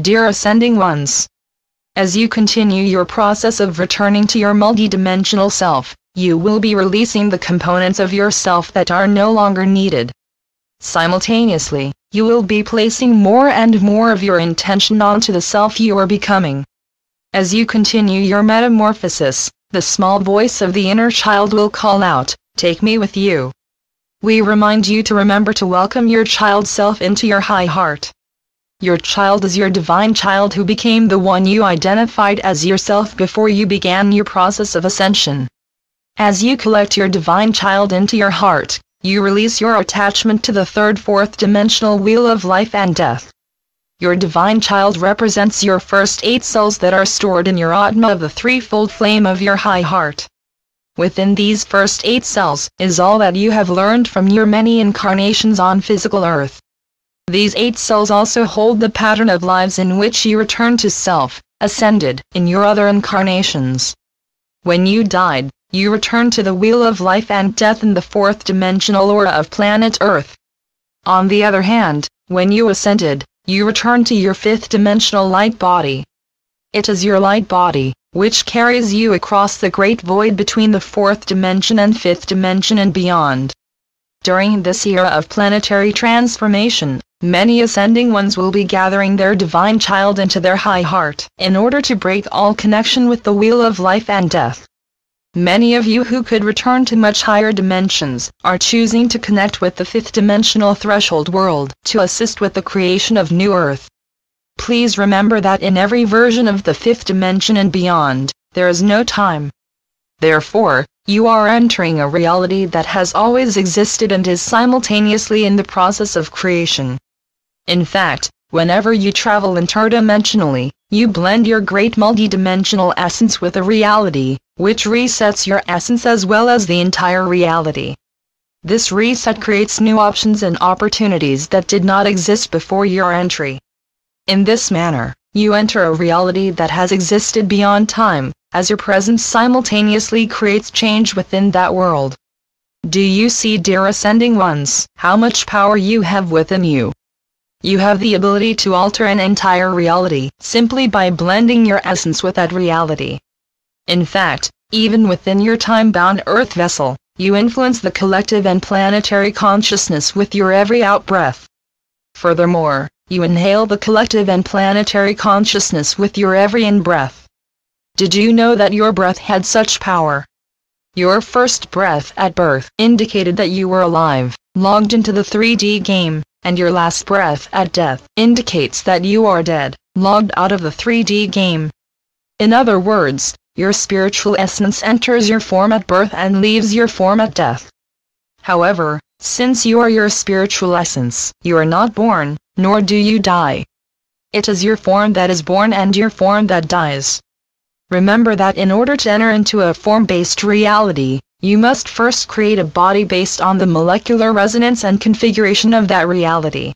Dear Ascending Ones, as you continue your process of returning to your multidimensional self, you will be releasing the components of yourself that are no longer needed. Simultaneously, you will be placing more and more of your intention onto the self you are becoming. As you continue your metamorphosis, the small voice of the inner child will call out, "Take me with you." We remind you to remember to welcome your child self into your high heart. Your child is your divine child who became the one you identified as yourself before you began your process of ascension. As you collect your divine child into your heart, you release your attachment to the third, fourth dimensional wheel of life and death. Your divine child represents your first 8 souls that are stored in your Atma of the threefold flame of your high heart. Within these first 8 cells is all that you have learned from your many incarnations on physical earth. These 8 cells also hold the pattern of lives in which you return to self, ascended, in your other incarnations. When you died, you returned to the wheel of life and death in the 4th dimensional aura of planet Earth. On the other hand, when you ascended, you returned to your 5th dimensional light body. It is your light body, which carries you across the great void between the 4th dimension and 5th dimension and beyond. During this era of planetary transformation, many Ascending Ones will be gathering their divine child into their high heart, in order to break all connection with the wheel of life and death. Many of you who could return to much higher dimensions, are choosing to connect with the 5th dimensional threshold world, to assist with the creation of New Earth. Please remember that in every version of the 5th dimension and beyond, there is no time. Therefore, you are entering a reality that has always existed and is simultaneously in the process of creation. In fact, whenever you travel interdimensionally, you blend your great multidimensional essence with a reality, which resets your essence as well as the entire reality. This reset creates new options and opportunities that did not exist before your entry. In this manner, you enter a reality that has existed beyond time, as your presence simultaneously creates change within that world. Do you see, dear Ascending Ones, how much power you have within you? You have the ability to alter an entire reality, simply by blending your essence with that reality. In fact, even within your time-bound earth vessel, you influence the collective and planetary consciousness with your every out-breath. Furthermore, you inhale the collective and planetary consciousness with your every in-breath. Did you know that your breath had such power? Your first breath at birth indicated that you were alive, logged into the 3D game, and your last breath at death indicates that you are dead, logged out of the 3D game. In other words, your spiritual essence enters your form at birth and leaves your form at death. However, since you are your spiritual essence, you are not born, nor do you die. It is your form that is born and your form that dies. Remember that in order to enter into a form-based reality, you must first create a body based on the molecular resonance and configuration of that reality.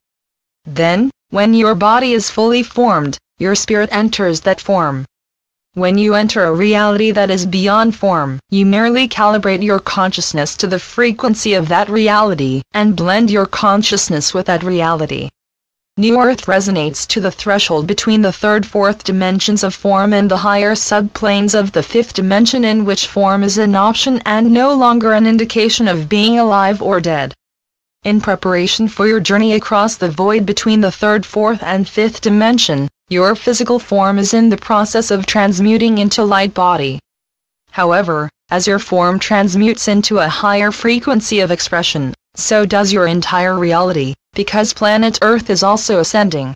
Then, when your body is fully formed, your spirit enters that form. When you enter a reality that is beyond form, you merely calibrate your consciousness to the frequency of that reality, and blend your consciousness with that reality. New Earth resonates to the threshold between the 3rd, 4th dimensions of form and the higher subplanes of the 5th dimension, in which form is an option and no longer an indication of being alive or dead. In preparation for your journey across the void between the 3rd, 4th and 5th dimension, your physical form is in the process of transmuting into light body. However, as your form transmutes into a higher frequency of expression, so does your entire reality, because planet Earth is also ascending.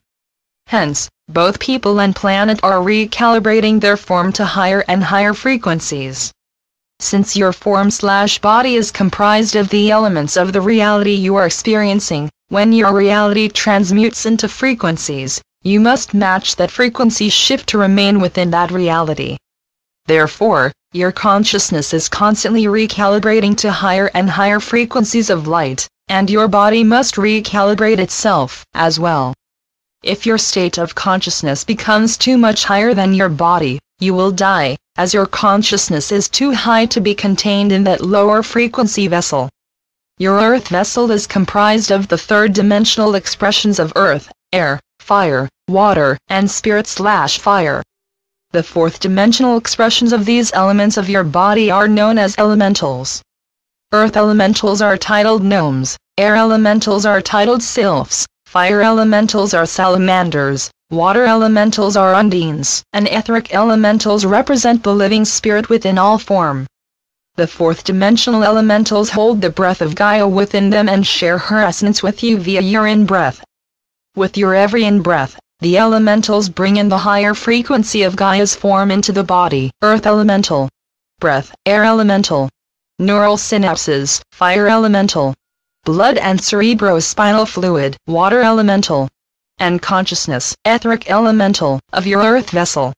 Hence, both people and planet are recalibrating their form to higher and higher frequencies. Since your form/body is comprised of the elements of the reality you are experiencing, when your reality transmutes into frequencies, you must match that frequency shift to remain within that reality. Therefore, your consciousness is constantly recalibrating to higher and higher frequencies of light, and your body must recalibrate itself as well. If your state of consciousness becomes too much higher than your body, you will die, as your consciousness is too high to be contained in that lower frequency vessel. Your earth vessel is comprised of the 3rd dimensional expressions of earth, air, fire, water, and spirit/fire. The fourth-dimensional expressions of these elements of your body are known as elementals. Earth elementals are titled gnomes, air elementals are titled sylphs, fire elementals are salamanders, water elementals are undines, and etheric elementals represent the living spirit within all form. The fourth-dimensional elementals hold the breath of Gaia within them and share her essence with you via your in-breath. With your every in-breath, the elementals bring in the higher frequency of Gaia's form into the body. Earth elemental, breath, air elemental, neural synapses, fire elemental, blood and cerebrospinal fluid, water elemental, and consciousness, etheric elemental, of your earth vessel.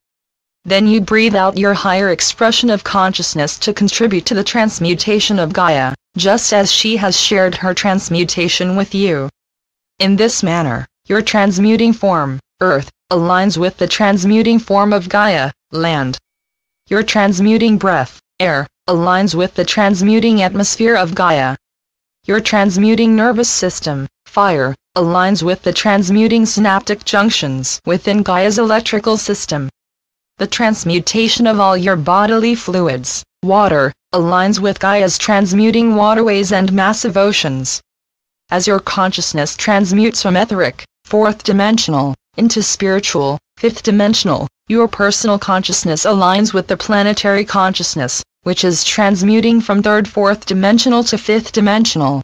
Then you breathe out your higher expression of consciousness to contribute to the transmutation of Gaia, just as she has shared her transmutation with you. In this manner, your transmuting form, Earth, aligns with the transmuting form of Gaia, Land. Your transmuting breath, Air, aligns with the transmuting atmosphere of Gaia. Your transmuting nervous system, Fire, aligns with the transmuting synaptic junctions within Gaia's electrical system. The transmutation of all your bodily fluids, Water, aligns with Gaia's transmuting waterways and massive oceans. As your consciousness transmutes from etheric, fourth-dimensional, into spiritual, fifth-dimensional, your personal consciousness aligns with the planetary consciousness, which is transmuting from third-fourth-dimensional to fifth-dimensional.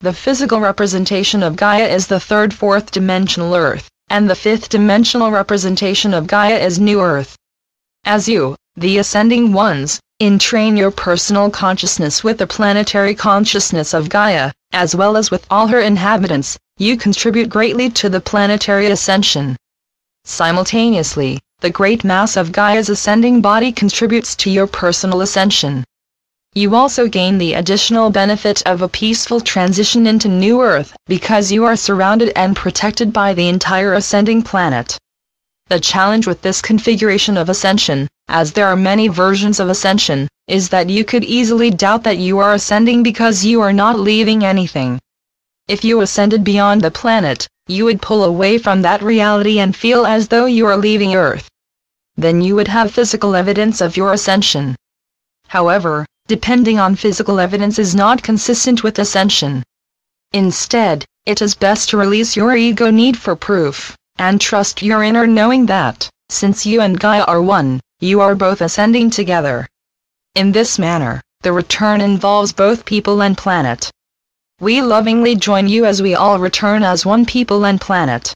The physical representation of Gaia is the third-fourth-dimensional Earth, and the fifth-dimensional representation of Gaia is New Earth. As you, the ascending ones, entrain your personal consciousness with the planetary consciousness of Gaia, as well as with all her inhabitants, you contribute greatly to the planetary ascension. Simultaneously, the great mass of Gaia's ascending body contributes to your personal ascension. You also gain the additional benefit of a peaceful transition into New Earth, because you are surrounded and protected by the entire ascending planet. The challenge with this configuration of ascension, as there are many versions of ascension, is that you could easily doubt that you are ascending because you are not leaving anything. If you ascended beyond the planet, you would pull away from that reality and feel as though you are leaving Earth. Then you would have physical evidence of your ascension. However, depending on physical evidence is not consistent with ascension. Instead, it is best to release your ego need for proof, and trust your inner knowing that, since you and Gaia are one, you are both ascending together. In this manner, the return involves both people and planet. We lovingly join you as we all return as one people and planet.